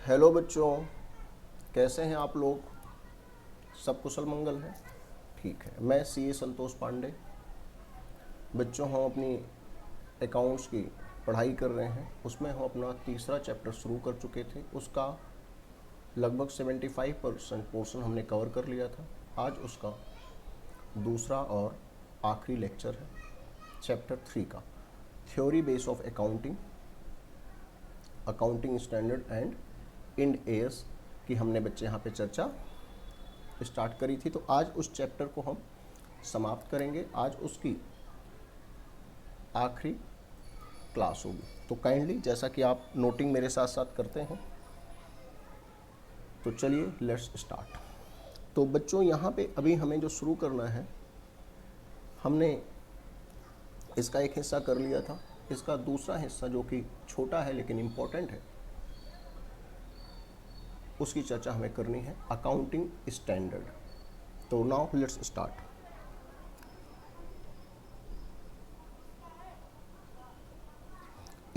Hello बच्चों, कैसे हैं आप लोग? सब कुशल मंगल है? ठीक है। मैं सीए संतोष पांडे। बच्चों, हम अपनी अकाउंट्स की पढ़ाई कर रहे हैं। उसमें हम अपना तीसरा चैप्टर शुरू कर चुके थे। उसका लगभग 75% पोर्शन हमने कवर कर लिया था। आज उसका दूसरा और आखिरी लेक्चर है चैप्टर 3 का, theory base of accounting, accounting standard and Ind AS की हमने बच्चे यहाँ पे चर्चा स्टार्ट करी थी। तो आज उस चैप्टर को हम समाप्त करेंगे। आज उसकी आखिरी क्लास होगी। तो काइंडली, जैसा कि आप नोटिंग मेरे साथ साथ करते हैं, तो चलिए लेट्स स्टार्ट। तो बच्चों, यहाँ पे अभी हमें जो शुरू करना है, हमने इसका एक हिस्सा कर लिया था। इसका दूसरा हिस्सा जो कि छोटा है लेकिन इम्पोर्टेंट है, उसकी चर्चा हमें करनी है, अकाउंटिंग स्टैंडर्ड। तो नाउ लेट्स स्टार्ट।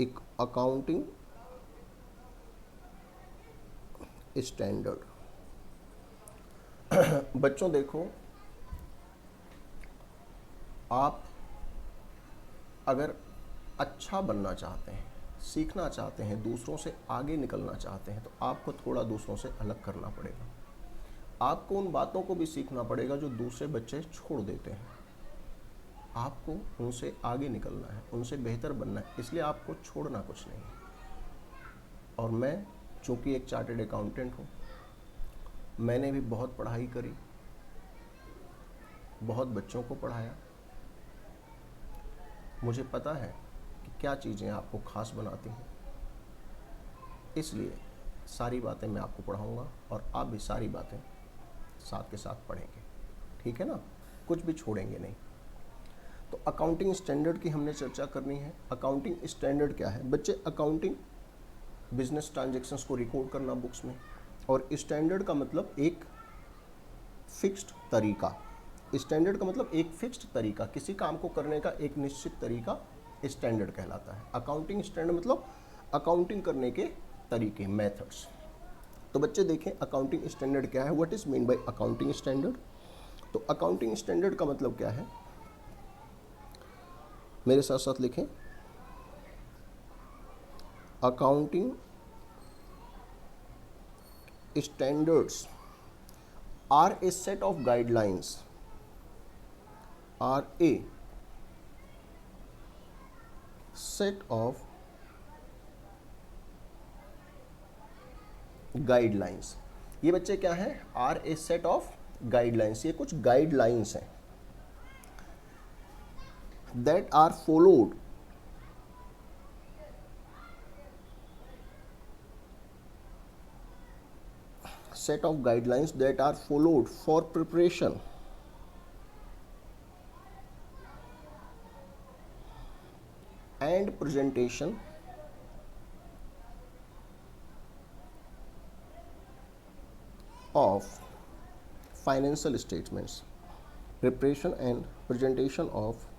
एक अकाउंटिंग स्टैंडर्ड। बच्चों देखो, आप अगर अच्छा बनना चाहते हैं, सीखना चाहते हैं, दूसरों से आगे निकलना चाहते हैं, तो आपको थोड़ा दूसरों से अलग करना पड़ेगा। आपको उन बातों को भी सीखना पड़ेगा जो दूसरे बच्चे छोड़ देते हैं। आपको उनसे आगे निकलना है, उनसे बेहतर बनना है, इसलिए आपको छोड़ना कुछ नहीं है। और मैं चूँकि एक चार्टर्ड अकाउंटेंट हूँ, मैंने भी बहुत पढ़ाई करी, बहुत बच्चों को पढ़ाया। मुझे पता है कि क्या चीज़ें आपको खास बनाती हैं, इसलिए सारी बातें मैं आपको पढ़ाऊँगा और आप भी सारी बातें साथ के साथ पढ़ेंगे। ठीक है ना? कुछ भी छोड़ेंगे नहीं। तो अकाउंटिंग स्टैंडर्ड की हमने चर्चा करनी है। अकाउंटिंग स्टैंडर्ड क्या है बच्चे? अकाउंटिंग बिजनेस ट्रांजैक्शंस को रिकॉर्ड करना बुक्स में, और स्टैंडर्ड का मतलब एक फिक्स्ड तरीका। स्टैंडर्ड का मतलब एक फिक्स्ड तरीका, किसी काम को करने का एक निश्चित तरीका स्टैंडर्ड कहलाता है। अकाउंटिंग स्टैंडर्ड मतलब अकाउंटिंग करने के तरीके, मेथड्स। तो बच्चे देखें, अकाउंटिंग स्टैंडर्ड क्या है, what is mean by accounting standard. तो अकाउंटिंग स्टैंडर्ड का मतलब क्या है, मेरे साथ साथ लिखें। Accounting standards are a set of guidelines, are a set of guidelines। ये बच्चे क्या है? are a set of guidelines। ये कुछ गाइडलाइंस हैं that are followed set of guidelines that are followed for preparation and presentation of financial statements, preparation and presentation of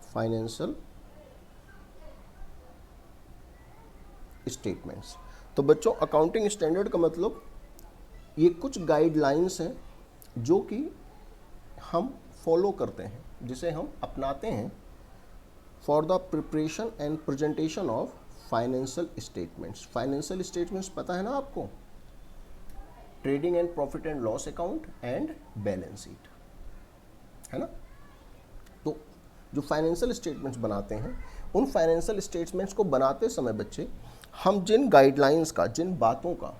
financial statements. तो बच्चों, accounting standard का मतलब ये कुछ गाइडलाइंस हैं जो कि हम फॉलो करते हैं, जिसे हम अपनाते हैं for the preparation and presentation of financial statements. Financial statements पता है ना आपको? Trading and profit and loss account and balance sheet, है ना? तो जो फाइनेंशियल स्टेटमेंट्स बनाते हैं, उन फाइनेंशियल स्टेटमेंट्स को बनाते समय बच्चे हम जिन गाइडलाइंस का, जिन बातों का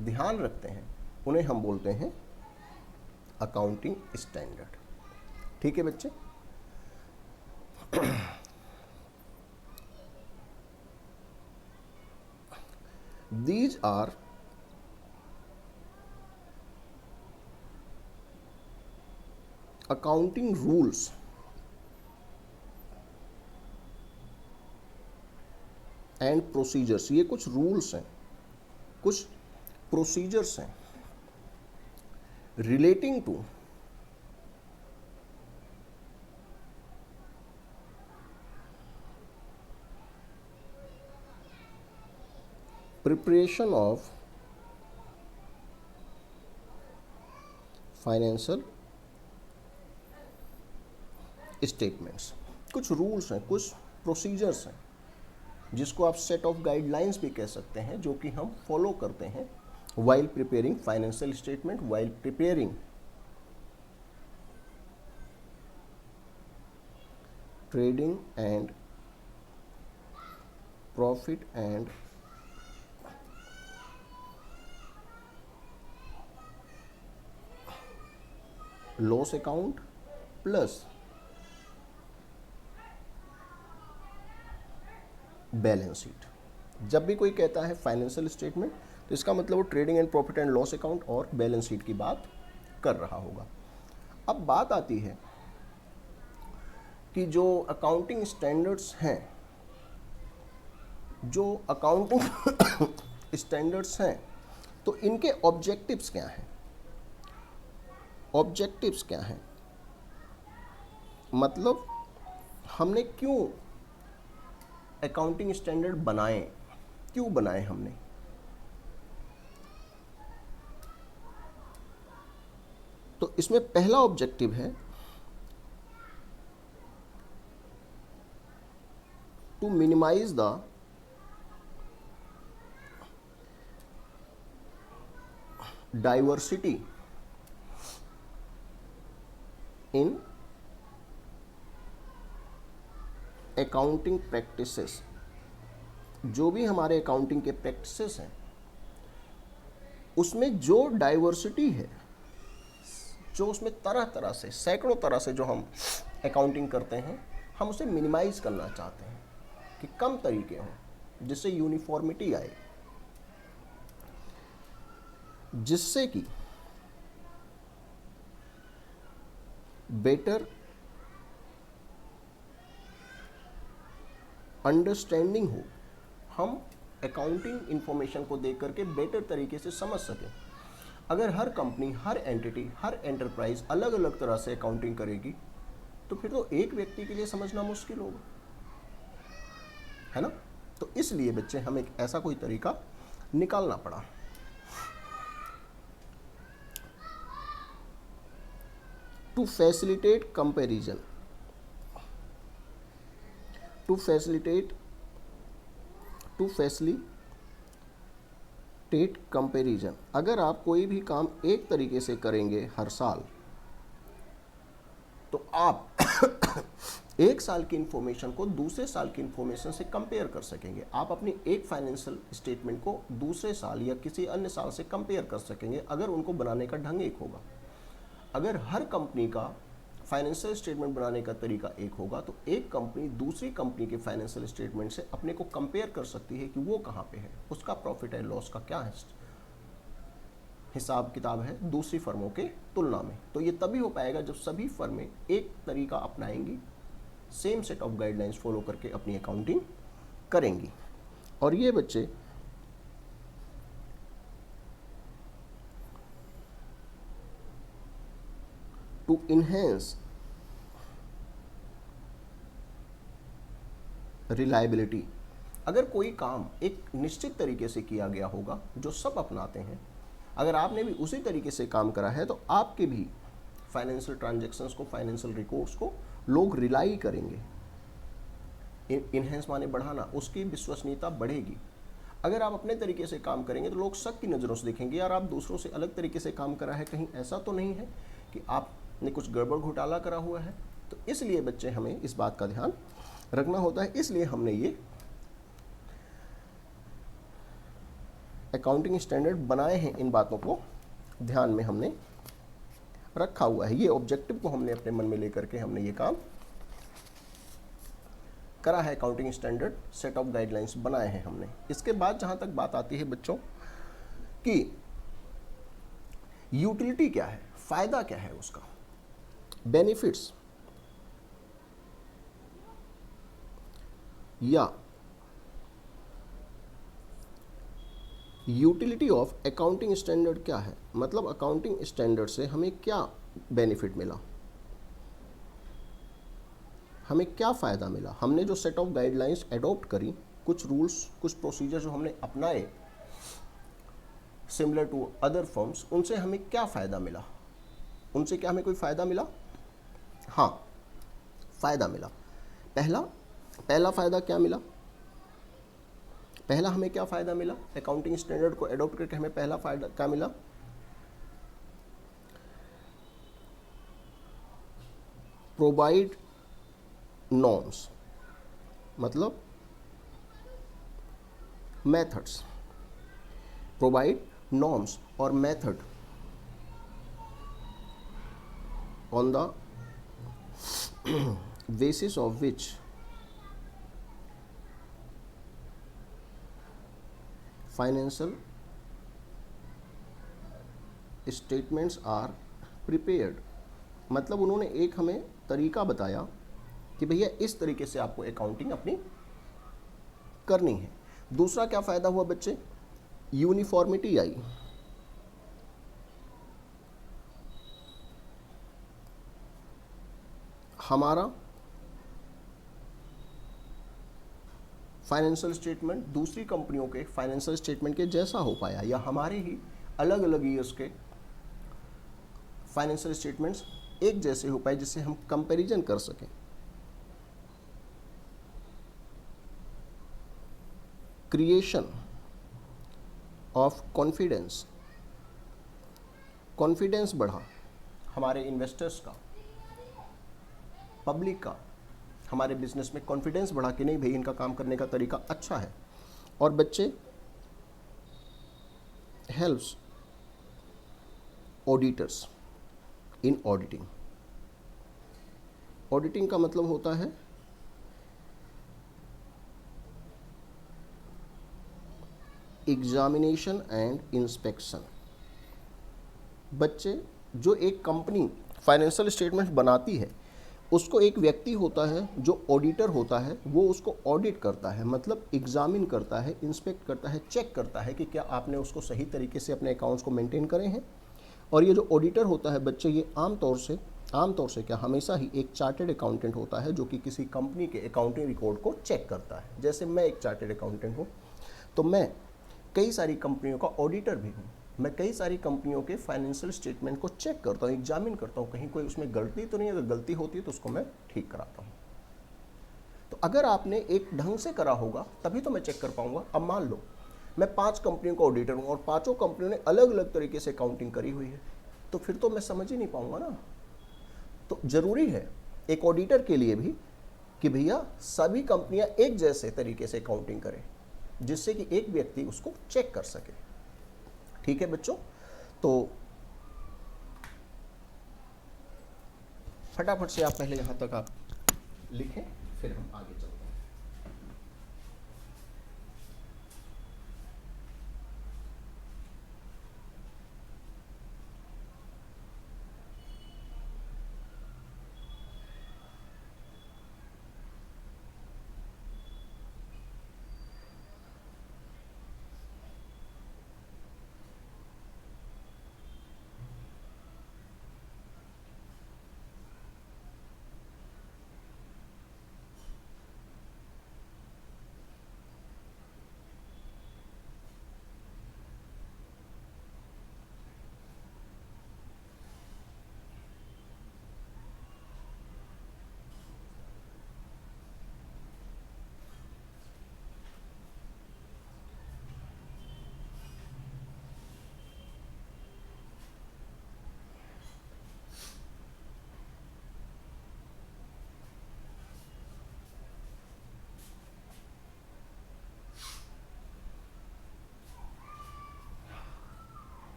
ध्यान रखते हैं, उन्हें हम बोलते हैं अकाउंटिंग स्टैंडर्ड। ठीक है बच्चे? These are accounting rules and procedures. ये कुछ रूल्स हैं, कुछ प्रोसीजर्स हैं relating to preparation of financial statements. कुछ रूल्स हैं, कुछ प्रोसीजर्स हैं, जिसको आप सेट ऑफ गाइडलाइंस भी कह सकते हैं, जो कि हम फॉलो करते हैं while preparing financial statement, while preparing trading and profit and loss account plus balance sheet. जब भी कोई कहता है फाइनेंशियल स्टेटमेंट, तो इसका मतलब वो trading and profit and loss account और बैलेंस शीट की बात कर रहा होगा। अब बात आती है कि जो अकाउंटिंग स्टैंडर्ड्स हैं, जो अकाउंटिंग स्टैंडर्ड्स हैं, तो इनके ऑब्जेक्टिव्स क्या हैं? ऑब्जेक्टिव्स क्या हैं? मतलब हमने क्यों अकाउंटिंग स्टैंडर्ड बनाए, क्यों बनाए हमने? तो इसमें पहला ऑब्जेक्टिव है to minimise the diversity in accounting practices. जो भी हमारे अकाउंटिंग के प्रैक्टिसेस हैं, उसमें जो डाइवर्सिटी है, जो उसमें तरह तरह से, सैकड़ों तरह से जो हम अकाउंटिंग करते हैं, हम उसे मिनिमाइज करना चाहते हैं कि कम तरीके हों, जिससे यूनिफॉर्मिटी आए, जिससे कि बेटर अंडरस्टैंडिंग हो, हम अकाउंटिंग इंफॉर्मेशन को देख करके बेटर तरीके से समझ सकें। अगर हर कंपनी, हर एंटिटी, हर एंटरप्राइज अलग अलग तरह से अकाउंटिंग करेगी, तो फिर तो एक व्यक्ति के लिए समझना मुश्किल होगा, है ना? तो इसलिए बच्चे हमें एक ऐसा कोई तरीका निकालना पड़ा। To facilitate comparison, to facilitate comparison. अगर आप कोई भी काम एक तरीके से करेंगे हर साल, तो आप एक साल की इंफॉर्मेशन को दूसरे साल की इंफॉर्मेशन से कंपेयर कर सकेंगे। आप अपनी एक फाइनेंशियल स्टेटमेंट को दूसरे साल या किसी अन्य साल से कंपेयर कर सकेंगे, अगर उनको बनाने का ढंग एक होगा। अगर हर कंपनी का फाइनेंशियल स्टेटमेंट बनाने का तरीका एक होगा, तो एक कंपनी दूसरी कंपनी के फाइनेंशियल स्टेटमेंट से अपने को कंपेयर कर सकती है कि वो कहाँ पे है, उसका प्रॉफिट एंड लॉस का क्या है, हिसाब किताब है दूसरी फर्मों के तुलना में। तो ये तभी हो पाएगा जब सभी फर्में एक तरीका अपनाएंगी, same set of guidelines follow करके अपनी अकाउंटिंग करेंगी। और ये बच्चे टू इनहेंस रिलायबिलिटी। अगर कोई काम एक निश्चित तरीके से किया गया होगा जो सब अपनाते हैं, अगर आपने भी उसी तरीके से काम करा है, तो आपके भी फाइनेंशियल ट्रांजैक्शंस को, फाइनेंशियल रिकॉर्ड्स को लोग रिलाई करेंगे। इनहेंस माने बढ़ाना, उसकी विश्वसनीयता बढ़ेगी। अगर आप अपने तरीके से काम करेंगे तो लोग शक की नज़रों से देखेंगे, यार आप दूसरों से अलग तरीके से काम करा है, कहीं ऐसा तो नहीं है कि आपने कुछ गड़बड़ घोटाला करा हुआ है। तो इसलिए बच्चे हमें इस बात का ध्यान रखना होता है। इसलिए हमने ये अकाउंटिंग स्टैंडर्ड बनाए हैं, इन बातों को ध्यान में हमने रखा हुआ है। ये ऑब्जेक्टिव को हमने अपने मन में लेकर के हमने ये काम करा है, accounting standard set of guidelines बनाए हैं हमने। इसके बाद जहां तक बात आती है बच्चों कि यूटिलिटी क्या है, फायदा क्या है उसका, बेनिफिट्स या यूटिलिटी ऑफ अकाउंटिंग स्टैंडर्ड क्या है, मतलब अकाउंटिंग स्टैंडर्ड से हमें क्या बेनिफिट मिला, हमें क्या फ़ायदा मिला। हमने जो सेट ऑफ गाइडलाइंस एडॉप्ट करी, कुछ रूल्स, कुछ प्रोसीजर जो हमने अपनाए, सिमिलर टू अदर फर्म्स, उनसे हमें क्या फ़ायदा मिला? उनसे क्या हमें कोई फ़ायदा मिला? हाँ, फ़ायदा मिला। पहला फ़ायदा क्या मिला? पहला हमें क्या फ़ायदा मिला? अकाउंटिंग स्टैंडर्ड को एडॉप्ट करके हमें पहला फ़ायदा क्या मिला? प्रोवाइड नॉर्म्स, मतलब मेथड्स, प्रोवाइड नॉर्म्स और method on the basis of which financial statements are prepared। मतलब उन्होंने एक हमें तरीका बताया कि भैया इस तरीके से आपको अकाउंटिंग अपनी करनी है। दूसरा क्या फ़ायदा हुआ बच्चे? यूनिफॉर्मिटी आई। हमारा फाइनेंशियल स्टेटमेंट दूसरी कंपनियों के फाइनेंशियल स्टेटमेंट के जैसा हो पाया, या हमारे ही अलग अलग ईयर्स के फाइनेंशियल स्टेटमेंट्स एक जैसे हो पाए, जिससे हम कंपैरिजन कर सकें। क्रिएशन ऑफ कॉन्फिडेंस, कॉन्फिडेंस बढ़ा हमारे इन्वेस्टर्स का, पब्लिक का, हमारे बिजनेस में कॉन्फिडेंस बढ़ा कि नहीं भाई इनका काम करने का तरीका अच्छा है। और बच्चे हेल्प्स ऑडिटर्स इन ऑडिटिंग। ऑडिटिंग का मतलब होता है एग्जामिनेशन एंड इंस्पेक्शन। बच्चे, जो एक कंपनी फाइनेंशियल स्टेटमेंट बनाती है, उसको एक व्यक्ति होता है जो ऑडिटर होता है, वो उसको ऑडिट करता है, मतलब एग्जामिन करता है, इंस्पेक्ट करता है, चेक करता है कि क्या आपने उसको सही तरीके से अपने अकाउंट्स को मेंटेन करे हैं। और ये जो ऑडिटर होता है बच्चे, ये आमतौर से क्या हमेशा ही एक चार्टेड अकाउंटेंट होता है, जो कि किसी कंपनी के अकाउंटिंग रिकॉर्ड को चेक करता है। जैसे मैं एक चार्टेड अकाउंटेंट हूँ, तो मैं कई सारी कंपनियों का ऑडिटर भी हूँ। मैं कई सारी कंपनियों के फाइनेंशियल स्टेटमेंट को चेक करता हूँ, एग्जामिन करता हूँ, कहीं कोई उसमें गलती तो नहीं है। अगर गलती होती है तो उसको मैं ठीक कराता हूँ। तो अगर आपने एक ढंग से करा होगा तभी तो मैं चेक कर पाऊंगा। अब मान लो मैं 5 कंपनियों का ऑडिटर हूँ और 5 कंपनियों ने अलग अलग तरीके से अकाउंटिंग करी हुई है, तो फिर तो मैं समझ ही नहीं पाऊंगा ना। तो जरूरी है एक ऑडिटर के लिए भी कि भैया सभी कंपनियां एक जैसे तरीके से अकाउंटिंग करें, जिससे कि एक व्यक्ति उसको चेक कर सके। ठीक है बच्चों, तो फटाफट से आप पहले यहाँ तक आप लिखें, फिर हम आगे चलते हैं।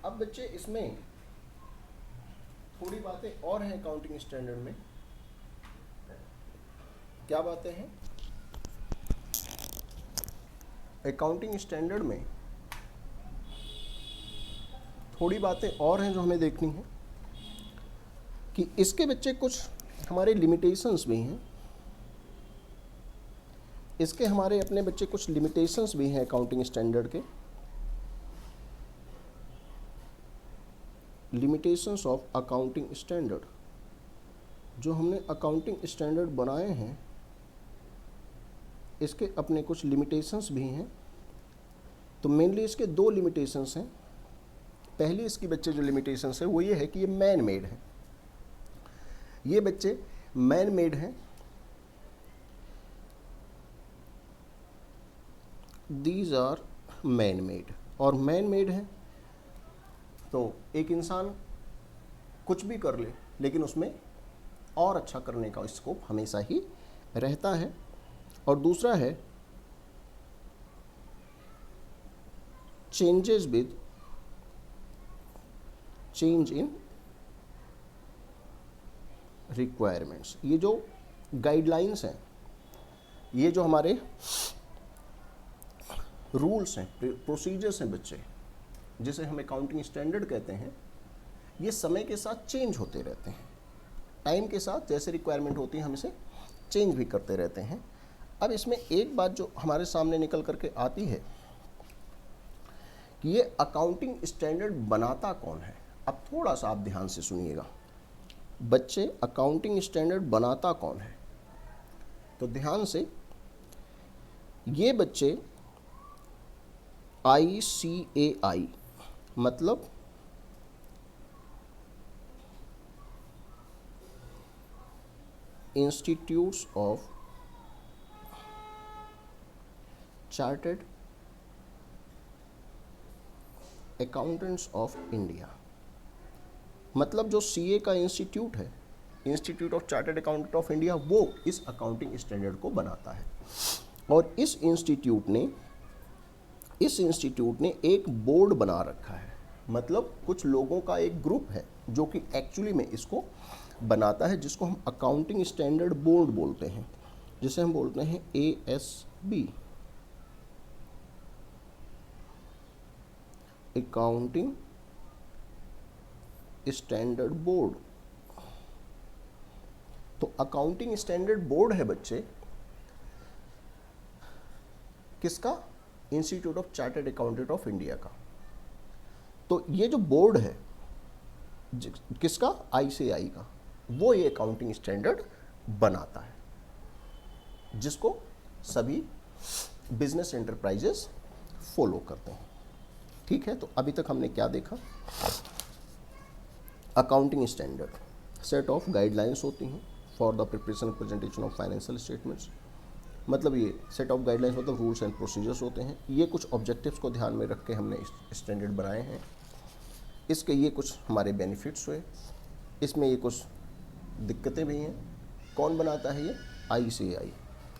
अब बच्चे इसमें थोड़ी बातें और हैं अकाउंटिंग स्टैंडर्ड में। क्या बातें हैं अकाउंटिंग स्टैंडर्ड में? थोड़ी बातें और हैं जो हमें देखनी है कि इसके बच्चे कुछ हमारे लिमिटेशंस भी हैं। इसके हमारे अपने बच्चे कुछ लिमिटेशंस भी हैं अकाउंटिंग स्टैंडर्ड के। लिमिटेशंस ऑफ अकाउंटिंग स्टैंडर्ड, जो हमने अकाउंटिंग स्टैंडर्ड बनाए हैं इसके अपने कुछ लिमिटेशंस भी हैं। तो मेनली इसके दो लिमिटेशंस हैं। पहली इसकी बच्चे जो लिमिटेशंस है वो ये है कि ये मैन मेड है। ये बच्चे मैन मेड हैं। दीज आर मैन मेड, और मैन मेड हैं तो एक इंसान कुछ भी कर ले लेकिन उसमें और अच्छा करने का स्कोप हमेशा ही रहता है। और दूसरा है changes with change in requirements. ये जो गाइडलाइंस हैं, ये जो हमारे रूल्स हैं, प्रोसीजर्स हैं बच्चे, जिसे हम अकाउंटिंग स्टैंडर्ड कहते हैं, ये समय के साथ चेंज होते रहते हैं। टाइम के साथ जैसे रिक्वायरमेंट होती है हम इसे चेंज भी करते रहते हैं। अब इसमें एक बात जो हमारे सामने निकल करके आती है कि ये अकाउंटिंग स्टैंडर्ड बनाता कौन है। अब थोड़ा सा आप ध्यान से सुनिएगा बच्चे, अकाउंटिंग स्टैंडर्ड बनाता कौन है। तो ध्यान से, ये बच्चे ICAI मतलब institutes of chartered accountants of India, मतलब जो CA का इंस्टीट्यूट है, institute of chartered accountant of India, वो इस अकाउंटिंग स्टैंडर्ड को बनाता है। और इस इंस्टीट्यूट ने एक बोर्ड बना रखा है, मतलब कुछ लोगों का एक ग्रुप है जो कि एक्चुअली में इसको बनाता है, जिसको हम अकाउंटिंग स्टैंडर्ड बोर्ड बोलते हैं, जिसे हम बोलते हैं ASB, अकाउंटिंग स्टैंडर्ड बोर्ड। तो अकाउंटिंग स्टैंडर्ड बोर्ड है बच्चे किसका? Institute of chartered accountant of India का। तो ये जो बोर्ड है किसका? ICAI का, वो ये अकाउंटिंग स्टैंडर्ड बनाता है, जिसको सभी बिजनेस एंटरप्राइजेस फॉलो करते हैं। ठीक है, तो अभी तक हमने क्या देखा? Accounting standard set of guidelines होती हैं for the preparation presentation of financial statements. मतलब ये सेट ऑफ गाइडलाइंस मतलब रूल्स एंड प्रोसीजर्स होते हैं। ये कुछ ऑब्जेक्टिव्स को ध्यान में रख के हमने स्टैंडर्ड बनाए हैं। इसके ये कुछ हमारे बेनिफिट्स हुए, इसमें ये कुछ दिक्कतें भी हैं। कौन बनाता है ये? ICAI।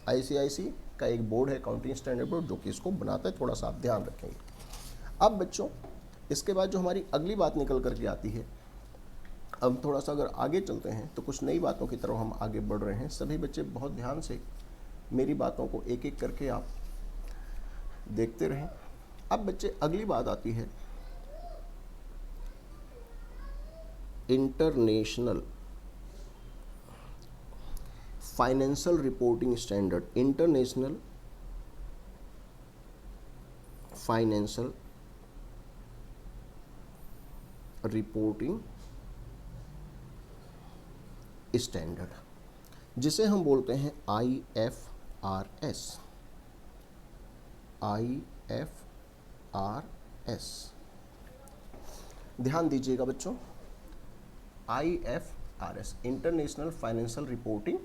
ICAI का एक बोर्ड है अकाउंटिंग स्टैंडर्ड बोर्ड, जो कि इसको बनाता है। थोड़ा सा आप ध्यान रखेंगे। अब बच्चों, इसके बाद जो हमारी अगली बात निकल करके आती है, अब थोड़ा सा अगर आगे चलते हैं तो कुछ नई बातों की तरफ हम आगे बढ़ रहे हैं। सभी बच्चे बहुत ध्यान से मेरी बातों को एक एक करके आप देखते रहें। अब बच्चे अगली बात आती है international financial reporting standard. International financial reporting standard, जिसे हम बोलते हैं IFRS। IFRS, ध्यान दीजिएगा बच्चों, IFRS international financial reporting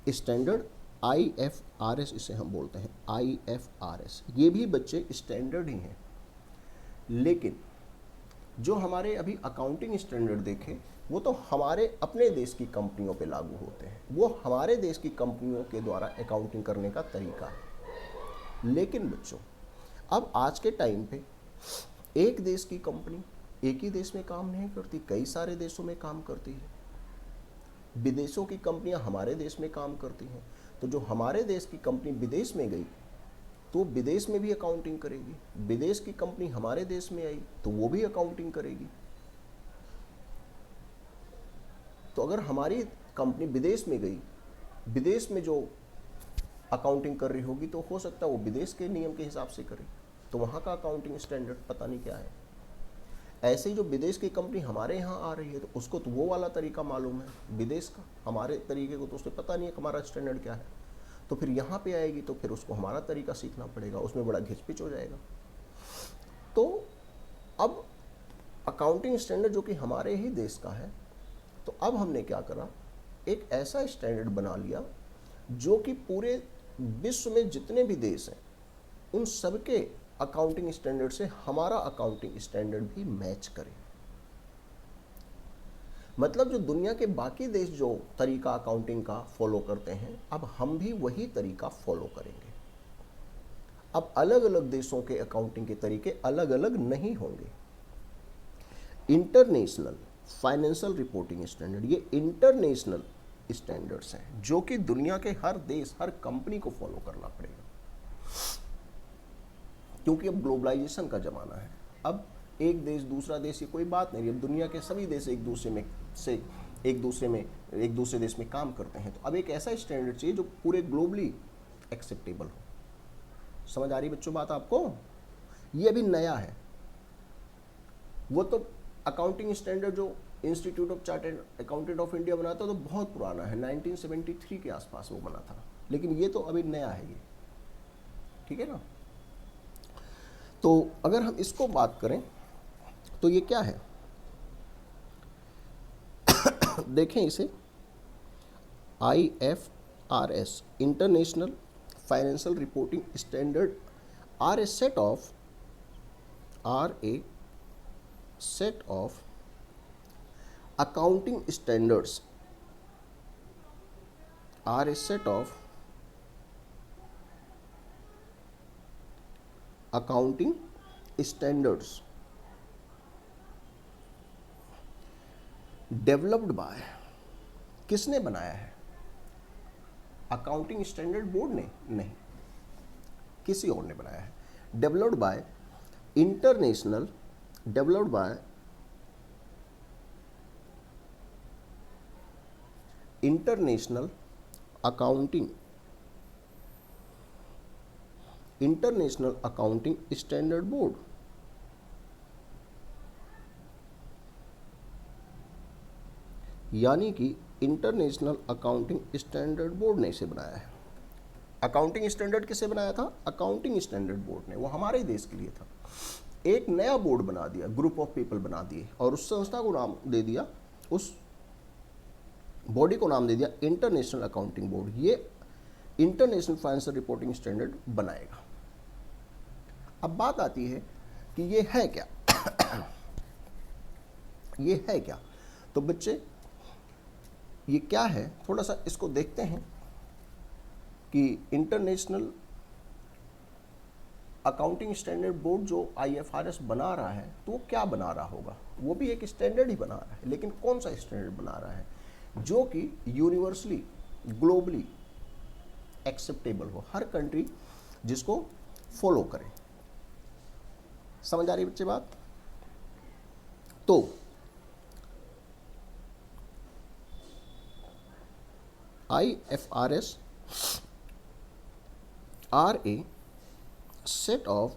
standard, IFRS इसे हम बोलते हैं। IFRS ये भी बच्चे स्टैंडर्ड ही हैं, लेकिन जो हमारे अभी अकाउंटिंग स्टैंडर्ड देखें वो तो हमारे अपने देश की कंपनियों पे लागू होते हैं। वो हमारे देश की कंपनियों के द्वारा अकाउंटिंग करने का तरीका है। लेकिन बच्चों, अब आज के टाइम पे एक देश की कंपनी एक ही देश में काम नहीं करती, कई सारे देशों में काम करती है। विदेशों की कंपनियां हमारे देश में काम करती हैं। तो जो हमारे देश की कंपनी विदेश में गई तो विदेश में भी अकाउंटिंग करेगी। विदेश की कंपनी हमारे देश में आई तो वो भी अकाउंटिंग करेगी। तो अगर हमारी कंपनी विदेश में गई, विदेश में जो अकाउंटिंग कर रही होगी तो हो सकता है वो विदेश के नियम के हिसाब से करे, तो वहाँ का अकाउंटिंग स्टैंडर्ड पता नहीं क्या है। ऐसे ही जो विदेश की कंपनी हमारे यहाँ आ रही है तो उसको तो वो वाला तरीका मालूम है विदेश का, हमारे तरीके को तो उसे पता नहीं है हमारा स्टैंडर्ड क्या है। तो फिर यहाँ पे आएगी तो फिर उसको हमारा तरीका सीखना पड़ेगा, उसमें बड़ा घिचपिच हो जाएगा। तो अब अकाउंटिंग स्टैंडर्ड जो कि हमारे ही देश का है, तो अब हमने क्या करा, एक ऐसा स्टैंडर्ड बना लिया जो कि पूरे विश्व में जितने भी देश हैं उन सबके अकाउंटिंग स्टैंडर्ड से हमारा अकाउंटिंग स्टैंडर्ड भी मैच करे। मतलब जो दुनिया के बाकी देश जो तरीका अकाउंटिंग का फॉलो करते हैं, अब हम भी वही तरीका फॉलो करेंगे। अब अलग अलग देशों के अकाउंटिंग के तरीके अलग अलग नहीं होंगे। इंटरनेशनल फाइनेंशियल रिपोर्टिंग स्टैंडर्ड, ये इंटरनेशनल स्टैंडर्ड्स हैं जो कि दुनिया के हर देश, हर कंपनी को फॉलो करना पड़ेगा, क्योंकि अब ग्लोबलाइजेशन का ज़माना है। अब एक देश दूसरा देश, ये कोई बात नहीं, अब दुनिया के सभी देश एक दूसरे देश में काम करते हैं। तो अब एक ऐसा स्टैंडर्ड चाहिए जो पूरे ग्लोबली एक्सेप्टेबल हो। समझ आ रही बच्चों बात आपको? ये अभी नया है। वो तो अकाउंटिंग स्टैंडर्ड जो institute of chartered accountant of India बना था तो बहुत पुराना है, 1973 के आसपास वो बना था, लेकिन ये तो अभी नया है ये, ठीक है ना। तो अगर हम इसको बात करें तो ये क्या है देखें इसे, IFRS international financial reporting standard are a set of accounting standards, are a set of accounting standards developed by, किसने बनाया है? अकाउंटिंग स्टैंडर्ड बोर्ड ने? नहीं, किसी और ने बनाया है। Developed by international, developed by international accounting standard board. यानी कि इंटरनेशनल अकाउंटिंग स्टैंडर्ड बोर्ड ने इसे बनाया है। अकाउंटिंग स्टैंडर्ड किसे बनाया था? अकाउंटिंग स्टैंडर्ड बोर्ड ने, वो हमारे देश के लिए था। एक नया बोर्ड बना दिया, ग्रुप ऑफ पीपल बना दिए, और उस संस्था को नाम दे दिया, उस बॉडी को नाम दे दिया इंटरनेशनल अकाउंटिंग बोर्ड। ये इंटरनेशनल फाइनेंशियल रिपोर्टिंग स्टैंडर्ड बनाएगा। अब बात आती है कि ये है क्या ये है क्या? तो बच्चे ये क्या है, थोड़ा सा इसको देखते हैं कि इंटरनेशनल अकाउंटिंग स्टैंडर्ड बोर्ड जो IFRS बना रहा है तो वो क्या बना रहा होगा। वो भी एक स्टैंडर्ड ही बना रहा है, लेकिन कौन सा स्टैंडर्ड बना रहा है जो कि यूनिवर्सली ग्लोबली एक्सेप्टेबल हो, हर कंट्री जिसको फॉलो करे। समझ आ रही बच्चे बात? तो IFRS are a set of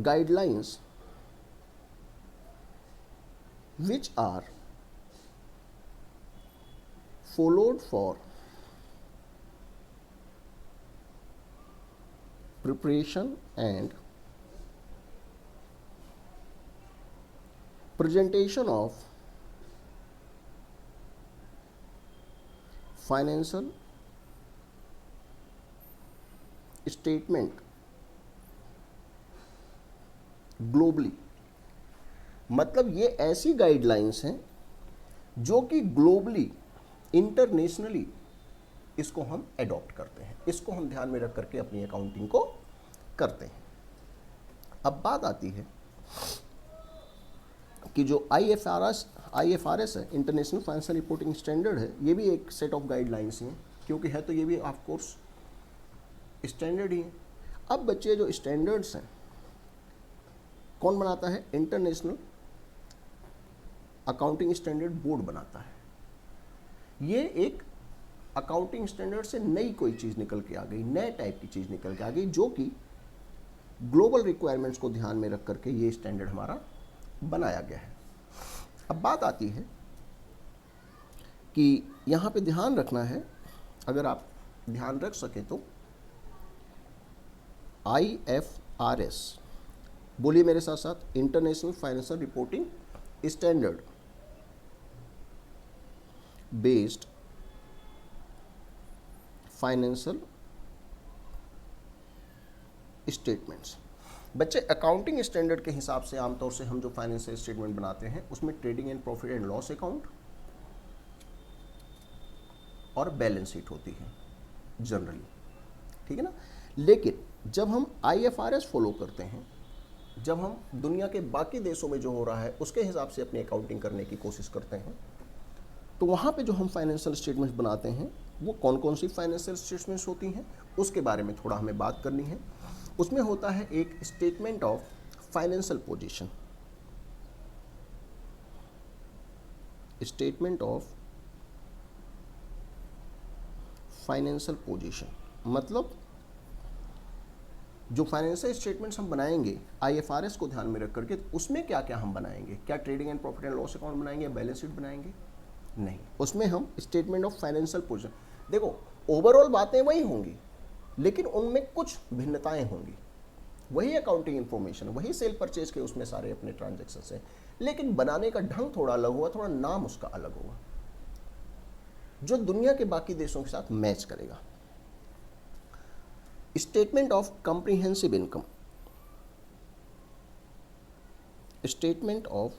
guidelines which are followed for preparation and presentation of financial statement globally. मतलब ये ऐसी गाइडलाइंस हैं जो कि ग्लोबली, इंटरनेशनली इसको हम एडॉप्ट करते हैं, इसको हम ध्यान में रख करके अपनी अकाउंटिंग को करते हैं। अब बात आती है कि जो IFRS है, इंटरनेशनल फाइनेंशियल रिपोर्टिंग स्टैंडर्ड है, ये भी एक सेट ऑफ गाइडलाइंस हैं, क्योंकि है तो ये भी ऑफ कोर्स स्टैंडर्ड ही है। अब बच्चे जो स्टैंडर्ड्स हैं कौन बनाता है? इंटरनेशनल अकाउंटिंग स्टैंडर्ड बोर्ड बनाता है। ये एक अकाउंटिंग स्टैंडर्ड से नई कोई चीज़ निकल के आ गई, नए टाइप की चीज़ निकल के आ गई, जो कि ग्लोबल रिक्वायरमेंट्स को ध्यान में रख करके ये स्टैंडर्ड हमारा बनाया गया है। अब बात आती है कि यहाँ पे ध्यान रखना है, अगर आप ध्यान रख सके तो IFRS, बोलिए मेरे साथ साथ, international financial reporting standard based financial statements. बच्चे, अकाउंटिंग स्टैंडर्ड के हिसाब से आमतौर से हम जो फाइनेंशियल स्टेटमेंट बनाते हैं उसमें trading and profit and loss account और बैलेंस शीट होती है जनरली, ठीक है ना। लेकिन जब हम IFRS फॉलो करते हैं, जब हम दुनिया के बाकी देशों में जो हो रहा है उसके हिसाब से अपनी अकाउंटिंग करने की कोशिश करते हैं, तो वहाँ पे जो हम फाइनेंशियल स्टेटमेंट्स बनाते हैं वो कौन कौन सी फाइनेंशियल स्टेटमेंट्स होती हैं उसके बारे में थोड़ा हमें बात करनी है। उसमें होता है एक statement of financial position, statement of financial position, मतलब जो फाइनेंशियल स्टेटमेंट्स हम बनाएंगे IFRS को ध्यान में रख करके, उसमें क्या क्या हम बनाएंगे, क्या trading and profit and loss account बनाएंगे या बैलेंस शीट बनाएंगे? नहीं, उसमें हम स्टेटमेंट ऑफ फाइनेंशियल पोजीशन, देखो ओवरऑल बातें वही होंगी लेकिन उनमें कुछ भिन्नताएं होंगी, वही अकाउंटिंग इंफॉर्मेशन, वही सेल परचेज के उसमें सारे अपने ट्रांजैक्शन है, लेकिन बनाने का ढंग थोड़ा अलग होगा, थोड़ा नाम उसका अलग होगा जो दुनिया के बाकी देशों के साथ मैच करेगा। Statement of comprehensive income, statement of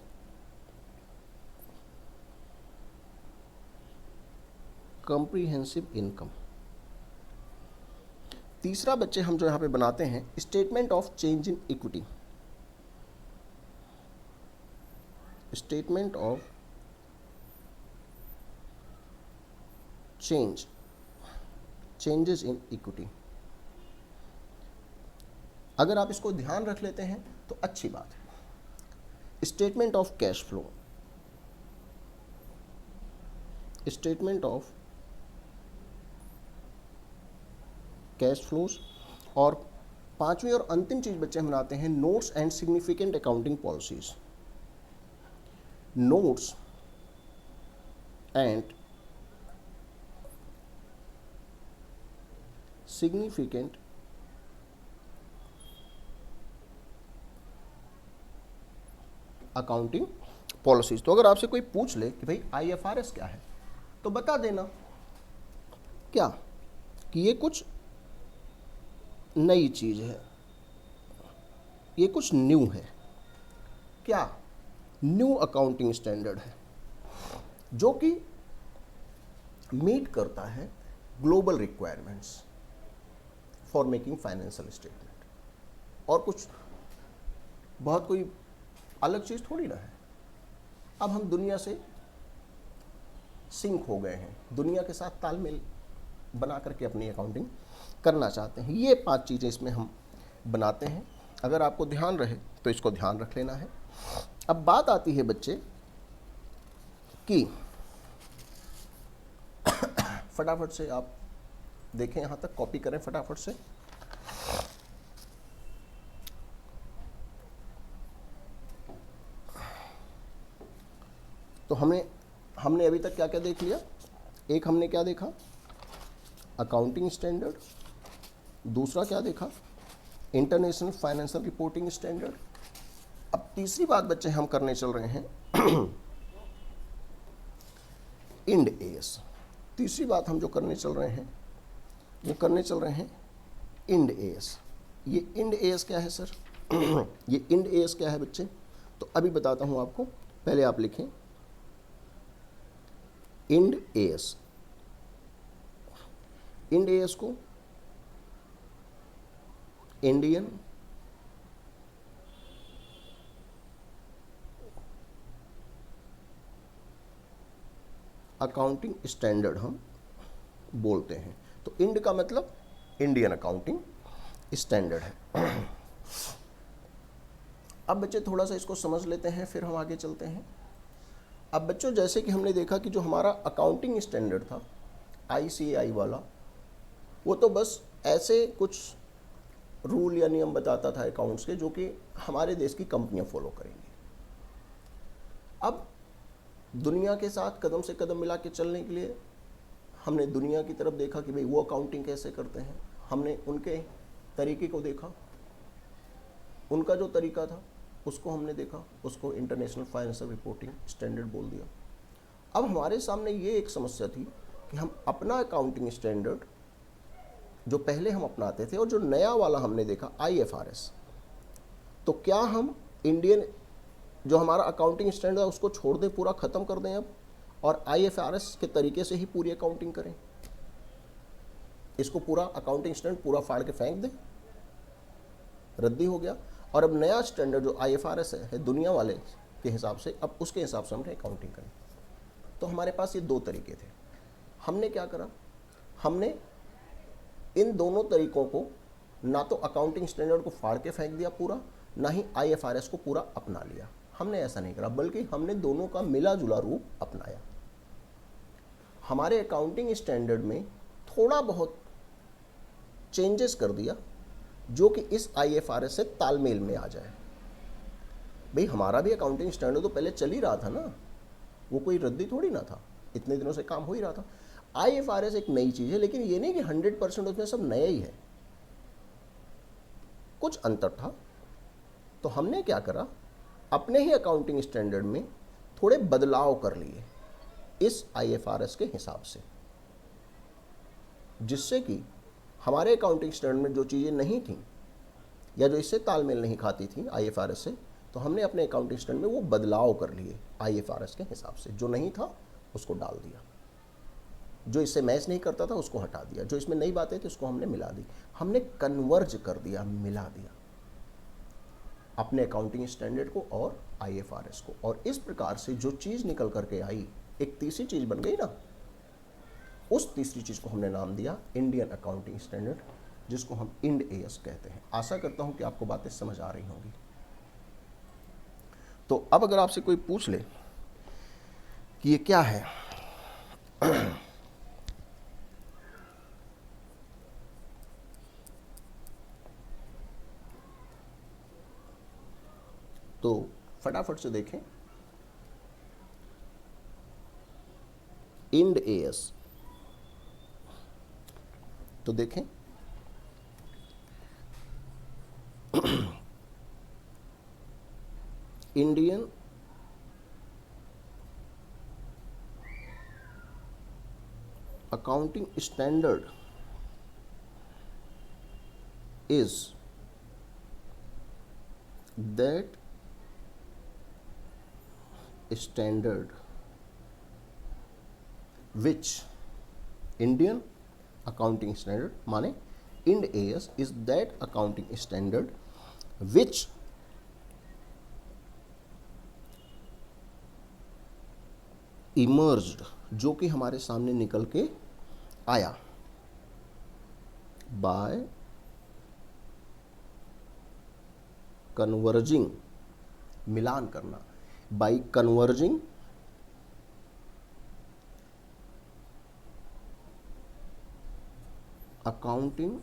comprehensive income. तीसरा बच्चे हम जो यहां पे बनाते हैं statement of change in equity, statement of changes in equity. अगर आप इसको ध्यान रख लेते हैं तो अच्छी बात है। Statement of cash flow, statement of cash flows, और पांचवी और अंतिम चीज बच्चे हम बनाते हैं notes and significant accounting policies, notes and significant accounting policies. तो अगर आपसे कोई पूछ ले कि भाई IFRS क्या है तो बता देना क्या कि ये कुछ नई चीज है, ये कुछ न्यू है, क्या न्यू अकाउंटिंग स्टैंडर्ड है जो कि मीट करता है global requirements for making financial statement, और कुछ बहुत कोई अलग चीज थोड़ी ना है। अब हम दुनिया से सिंक हो गए हैं, दुनिया के साथ तालमेल बना करके अपनी अकाउंटिंग करना चाहते हैं। ये 5 चीज़ें इसमें हम बनाते हैं, अगर आपको ध्यान रहे तो इसको ध्यान रख लेना है। अब बात आती है बच्चे कि फटाफट से आप देखें, यहाँ तक कॉपी करें फटाफट से। तो हमने अभी तक क्या क्या देख लिया? एक हमने क्या देखा? Accounting standard. दूसरा क्या देखा? International financial reporting standard. अब तीसरी बात बच्चे हम करने चल रहे हैं इंड एएस। तीसरी बात हम जो करने चल रहे हैं वो करने चल रहे हैं इंड एएस। ये इंड एएस क्या है सर? ये इंड एएस क्या है बच्चे? तो अभी बताता हूं आपको, पहले आप लिखें इंड एएस। इंड एएस को इंडियन अकाउंटिंग स्टैंडर्ड हम बोलते हैं। तो इंड का मतलब इंडियन अकाउंटिंग स्टैंडर्ड है। अब बच्चे थोड़ा सा इसको समझ लेते हैं, फिर हम आगे चलते हैं। अब बच्चों जैसे कि हमने देखा कि जो हमारा अकाउंटिंग स्टैंडर्ड था ICAI वाला, वो तो बस ऐसे कुछ रूल या नियम बताता था अकाउंट्स के जो कि हमारे देश की कंपनियां फॉलो करेंगी। अब दुनिया के साथ कदम से कदम मिला के चलने के लिए हमने दुनिया की तरफ देखा कि भाई वो अकाउंटिंग कैसे करते हैं, हमने उनके तरीके को देखा, उनका जो तरीका था उसको हमने देखा, उसको इंटरनेशनल फाइनेंशियल रिपोर्टिंग स्टैंडर्ड बोल दिया। अब हमारे सामने ये एक समस्या थी कि हम अपना अकाउंटिंग स्टैंडर्ड जो पहले हम अपनाते थे और जो नया वाला हमने देखा IFRS, तो क्या हम इंडियन जो हमारा अकाउंटिंग स्टैंडर्ड है उसको छोड़ दें, पूरा ख़त्म कर दें अब, और IFRS के तरीके से ही पूरी अकाउंटिंग करें, इसको पूरा अकाउंटिंग स्टैंडर्ड पूरा फाड़ के फेंक दें, रद्दी हो गया, और अब नया स्टैंडर्ड जो IFRS है दुनिया वाले के हिसाब से, अब उसके हिसाब से हमने अकाउंटिंग करें। तो हमारे पास ये दो तरीके थे। हमने क्या करा, हमने इन दोनों तरीकों को ना तो अकाउंटिंग स्टैंडर्ड को फाड़ के फेंक दिया पूरा, ना ही IFRS को पूरा अपना लिया। हमने ऐसा नहीं करा, बल्कि हमने दोनों का मिला जुला रूप अपनाया। हमारे अकाउंटिंग स्टैंडर्ड में थोड़ा बहुत चेंजेस कर दिया जो कि इस IFRS से तालमेल में आ जाए। भाई हमारा भी अकाउंटिंग स्टैंडर्ड तो पहले चल ही रहा था ना, वो कोई रद्दी थोड़ी ना था, इतने दिनों से काम हो ही रहा था। IFRS एक नई चीज़ है, लेकिन ये नहीं कि 100% उसमें सब नया ही है, कुछ अंतर था। तो हमने क्या करा, अपने ही अकाउंटिंग स्टैंडर्ड में थोड़े बदलाव कर लिए इस IFRS के हिसाब से, जिससे कि हमारे अकाउंटिंग स्टैंडर्ड में जो चीज़ें नहीं थी या जो इससे तालमेल नहीं खाती थी IFRS से, तो हमने अपने अकाउंटिंग स्टैंडर्ड में वो बदलाव कर लिए IFRS के हिसाब से। जो नहीं था उसको डाल दिया, जो इससे मैच नहीं करता था उसको हटा दिया, जो इसमें नई बातें थी उसको हमने मिला दी, हमने कन्वर्ज कर दिया, मिला दिया अपने अकाउंटिंग स्टैंडर्ड को और IFRS को। और इस प्रकार से जो चीज़ निकल करके आई, एक तीसरी चीज़ बन गई ना, उस तीसरी चीज़ को हमने नाम दिया इंडियन अकाउंटिंग स्टैंडर्ड, जिसको हम IND AS कहते हैं। आशा करता हूं कि आपको बातें समझ आ रही होंगी। तो अब अगर आपसे कोई पूछ ले कि ये क्या है, तो फटाफट से देखें, IND AS, तो देखें Indian accounting standard is that standard which Indian accounting standard माने IND AS is that accounting standard which emerged, जो कि हमारे सामने निकल के आया by converging, मिलान करना, by converging accounting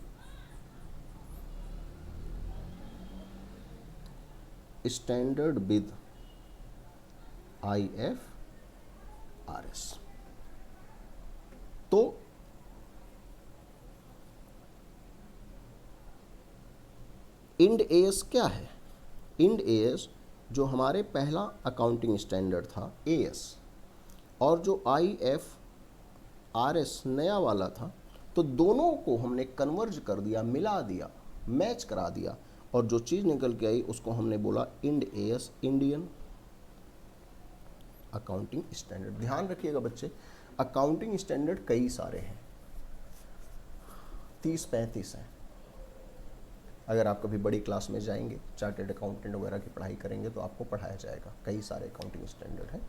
standard with IFRS। तो IND AS क्या है? IND AS जो हमारे पहला अकाउंटिंग स्टैंडर्ड था AS, और जो IFRS नया वाला था, तो दोनों को हमने कन्वर्ज कर दिया, मिला दिया, मैच करा दिया, और जो चीज़ निकल के आई उसको हमने बोला IND AS, Indian accounting standard. ध्यान रखिएगा बच्चे, अकाउंटिंग स्टैंडर्ड कई सारे हैं, 30-35 हैं। अगर आप कभी बड़ी क्लास में जाएंगे, चार्टेड अकाउंटेंट वगैरह की पढ़ाई करेंगे, तो आपको पढ़ाया जाएगा, कई सारे अकाउंटिंग स्टैंडर्ड हैं।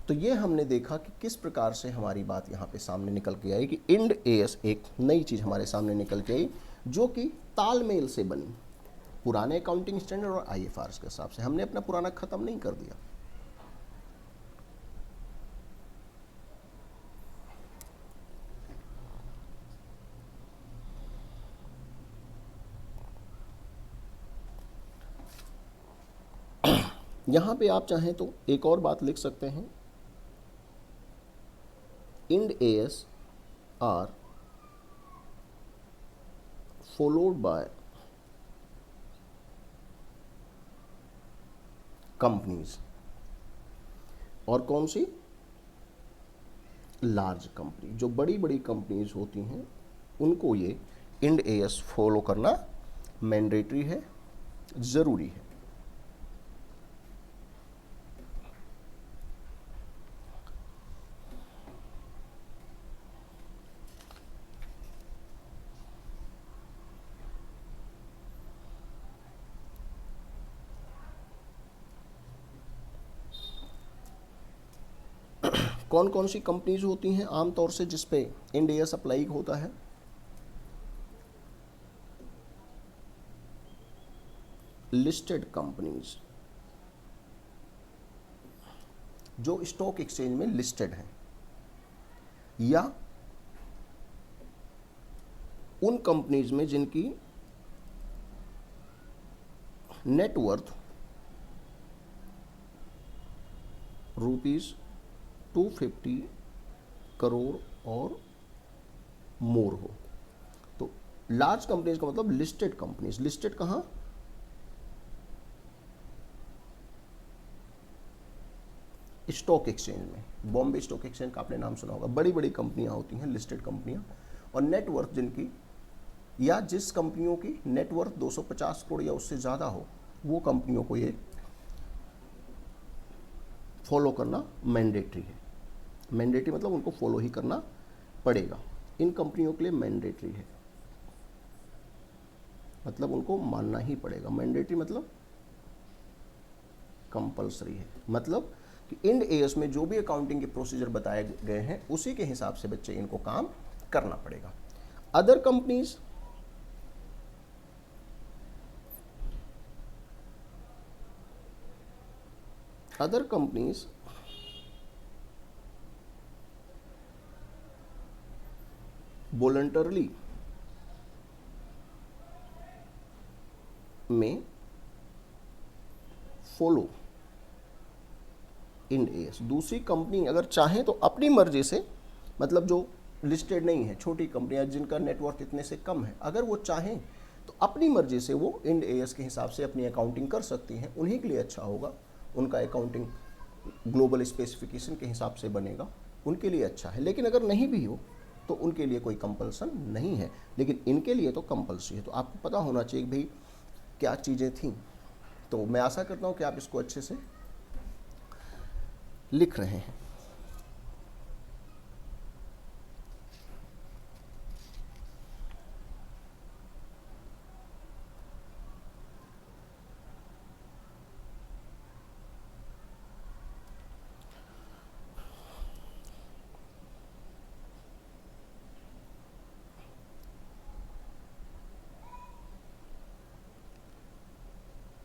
तो ये हमने देखा कि किस प्रकार से हमारी बात यहाँ पे सामने निकल के आई कि IND AS एक नई चीज़ हमारे सामने निकल के आई जो कि तालमेल से बनी पुराने अकाउंटिंग स्टैंडर्ड और IFRS के हिसाब से। हमने अपना पुराना ख़त्म नहीं कर दिया। यहाँ पे आप चाहें तो एक और बात लिख सकते हैं, Ind AS are followed by companies, और कौन सी? Large company. जो बड़ी बड़ी कंपनीज होती हैं उनको ये इंड एएस फॉलो करना मैंडेटरी है, ज़रूरी है। कौन कौन सी कंपनीज होती हैं आमतौर से जिस पे इंड एएस अप्लाई होता है? लिस्टेड कंपनीज, जो स्टॉक एक्सचेंज में लिस्टेड हैं, या उन कंपनीज में जिनकी नेटवर्थ ₹250 करोड़ और मोर हो। तो लार्ज कंपनीज का मतलब लिस्टेड कंपनीज। लिस्टेड कहाँ? स्टॉक एक्सचेंज में। बॉम्बे स्टॉक एक्सचेंज का आपने नाम सुना होगा। बड़ी बड़ी कंपनियां होती हैं लिस्टेड कंपनियां, और नेटवर्थ जिनकी, या जिस कंपनियों की नेटवर्थ 250 करोड़ या उससे ज़्यादा हो, वो कंपनियों को ये फॉलो करना मैंडेटरी है। मैंडेटरी मतलब उनको फॉलो ही करना पड़ेगा। इन कंपनियों के लिए मैंडेटरी है, मतलब उनको मानना ही पड़ेगा। मैंडेटरी मतलब कंपलसरी है, मतलब कि इंड एएस में जो भी अकाउंटिंग के प्रोसीजर बताए गए हैं उसी के हिसाब से बच्चे इनको काम करना पड़ेगा। Other companies, other companies voluntarily में फॉलो इंड एएस। दूसरी कंपनी अगर चाहें तो अपनी मर्जी से, मतलब जो लिस्टेड नहीं है, छोटी कंपनियां जिनका नेटवर्थ इतने से कम है, अगर वो चाहें तो अपनी मर्जी से वो इंड एएस के हिसाब से अपनी अकाउंटिंग कर सकती हैं। उन्हीं के लिए अच्छा होगा, उनका अकाउंटिंग ग्लोबल स्पेसिफिकेशन के हिसाब से बनेगा, उनके लिए अच्छा है। लेकिन अगर नहीं भी हो तो उनके लिए कोई कंपल्सन नहीं है, लेकिन इनके लिए तो कंपल्सरी है। तो आपको पता होना चाहिए भाई क्या चीज़ें थी। तो मैं आशा करता हूँ कि आप इसको अच्छे से लिख रहे हैं।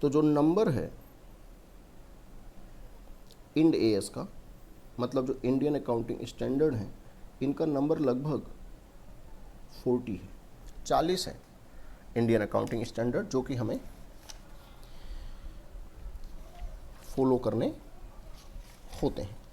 तो जो नंबर है इंड एएस का, मतलब जो इंडियन अकाउंटिंग स्टैंडर्ड है, इनका नंबर लगभग 40 है, 40 है इंडियन अकाउंटिंग स्टैंडर्ड, जो कि हमें फॉलो करने होते हैं।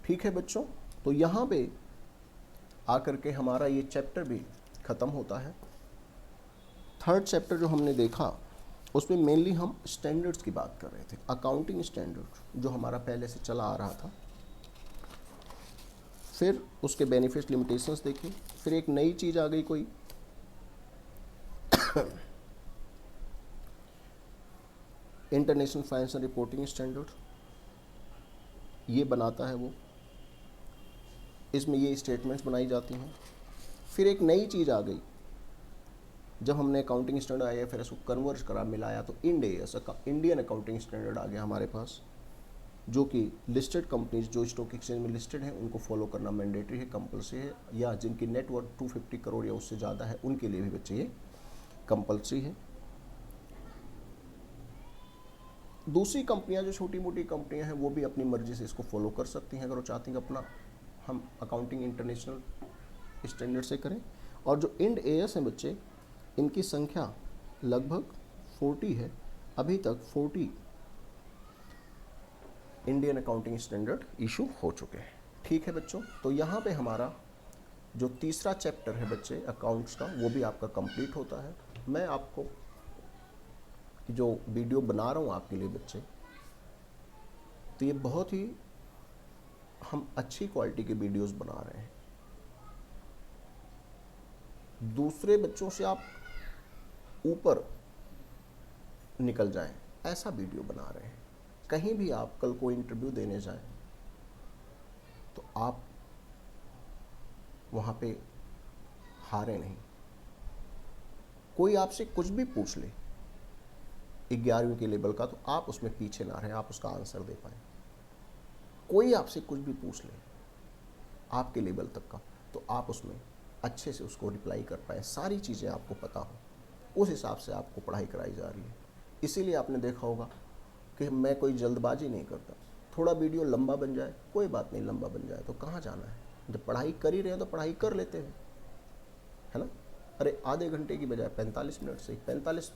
ठीक है बच्चों, तो यहाँ पे आकर के हमारा ये चैप्टर भी ख़त्म होता है। थर्ड चैप्टर जो हमने देखा उसमें मेनली हम स्टैंडर्ड्स की बात कर रहे थे, अकाउंटिंग स्टैंडर्ड जो हमारा पहले से चला आ रहा था। फिर उसके बेनिफिट्स लिमिटेशंस देखे, फिर एक नई चीज़ आ गई कोई इंटरनेशनल फाइनेंशियल रिपोर्टिंग स्टैंडर्ड, ये बनाता है वो, इसमें ये स्टेटमेंट्स बनाई जाती हैं। फिर एक नई चीज़ आ गई जब हमने अकाउंटिंग स्टैंडर्ड आईएफआरएस को कन्वर्ट करा, मिलाया, तो Ind AS Indian accounting standard आ गया हमारे पास, जो कि लिस्टेड कंपनीज जो स्टॉक एक्सचेंज में लिस्टेड हैं उनको फॉलो करना मैंडेटरी है, कंपल्सरी है, या जिनकी नेटवर्थ 250 करोड़ या उससे ज़्यादा है उनके लिए भी बच्चे ये कंपल्सरी है। दूसरी कंपनियां जो छोटी मोटी कंपनियां हैं वो भी अपनी मर्जी से इसको फॉलो कर सकती हैं अगर वो चाहती हैं कि अपना हम अकाउंटिंग इंटरनेशनल स्टैंडर्ड से करें। और जो इंड एएस हैं बच्चे, इनकी संख्या लगभग 40 है, अभी तक 40 इंडियन अकाउंटिंग स्टैंडर्ड इशू हो चुके हैं। ठीक है बच्चों, तो यहाँ पे हमारा जो तीसरा चैप्टर है बच्चे अकाउंट्स का वो भी आपका कंप्लीट होता है। मैं आपको जो वीडियो बना रहा हूँ आपके लिए बच्चे, तो ये बहुत ही हम अच्छी क्वालिटी के वीडियोस बना रहे हैं। दूसरे बच्चों से आप ऊपर निकल जाएं ऐसा वीडियो बना रहे हैं। कहीं भी आप कल को इंटरव्यू देने जाएं तो आप वहाँ पे हारे नहीं। कोई आपसे कुछ भी पूछ ले 11वीं के लेवल का, तो आप उसमें पीछे ना रहें, आप उसका आंसर दे पाएँ। कोई आपसे कुछ भी पूछ ले आपके लेवल तक का, तो आप उसमें अच्छे से उसको रिप्लाई कर पाएँ, सारी चीज़ें आपको पता हो, उस हिसाब से आपको पढ़ाई कराई जा रही है। इसीलिए आपने देखा होगा कि मैं कोई जल्दबाजी नहीं करता। थोड़ा वीडियो लंबा बन जाए कोई बात नहीं, लंबा बन जाए तो कहाँ जाना है, जब पढ़ाई कर ही रहे हैं तो पढ़ाई कर लेते हैं, है ना। अरे आधे घंटे की बजाय 45 मिनट से, 45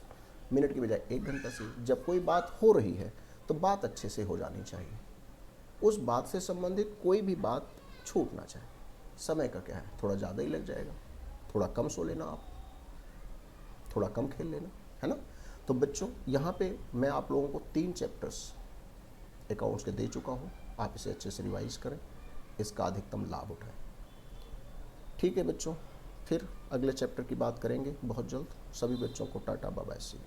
मिनट की बजाय 1 घंटा से, जब कोई बात हो रही है तो बात अच्छे से हो जानी चाहिए। उस बात से संबंधित कोई भी बात छूट ना चाहिए। समय का क्या है, थोड़ा ज़्यादा ही लग जाएगा, थोड़ा कम सो लेना आप, थोड़ा कम खेल लेना, है ना। तो बच्चों यहाँ पे मैं आप लोगों को 3 चैप्टर्स अकाउंट्स के दे चुका हूँ, आप इसे अच्छे से रिवाइज करें, इसका अधिकतम लाभ उठाएं। ठीक है बच्चों, फिर अगले चैप्टर की बात करेंगे बहुत जल्द। सभी बच्चों को टाटा बाय बाय सी।